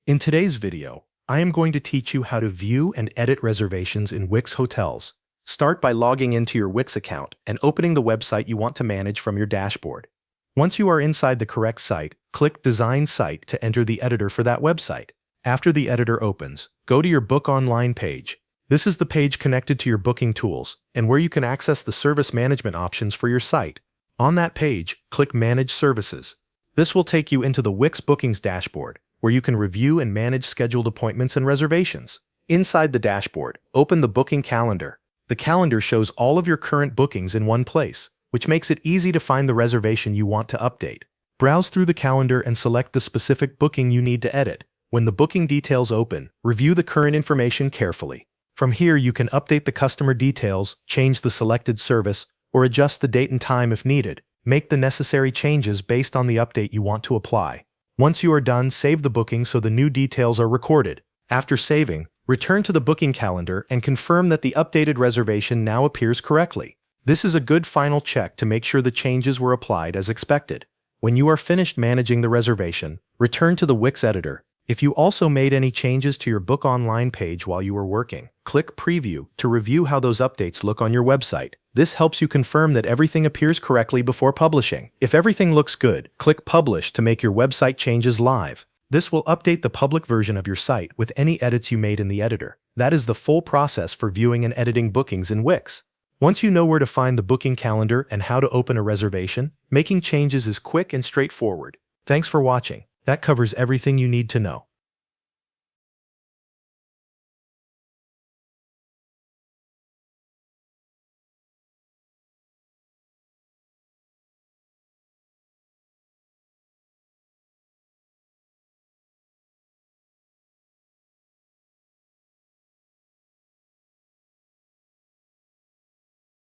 In today's video, I am going to teach you how to view and edit reservations in Wix Hotels. Start by logging into your Wix account and opening the website you want to manage from your dashboard. Once you are inside the correct site, click Design Site to enter the editor for that website. After the editor opens, go to your Book Online page. This is the page connected to your booking tools and where you can access the service management options for your site. On that page, click Manage Services. This will take you into the Wix Bookings dashboard, where you can review and manage scheduled appointments and reservations. Inside the dashboard, open the booking calendar. The calendar shows all of your current bookings in one place, which makes it easy to find the reservation you want to update. Browse through the calendar and select the specific booking you need to edit. When the booking details open, review the current information carefully. From here, you can update the customer details, change the selected service, or adjust the date and time if needed. Make the necessary changes based on the update you want to apply. Once you are done, save the booking so the new details are recorded. After saving, return to the booking calendar and confirm that the updated reservation now appears correctly. This is a good final check to make sure the changes were applied as expected. When you are finished managing the reservation, return to the Wix editor. If you also made any changes to your Book Online page while you were working, click Preview to review how those updates look on your website. This helps you confirm that everything appears correctly before publishing. If everything looks good, click Publish to make your website changes live. This will update the public version of your site with any edits you made in the editor. That is the full process for viewing and editing bookings in Wix. Once you know where to find the booking calendar and how to open a reservation, making changes is quick and straightforward. Thanks for watching. That covers everything you need to know.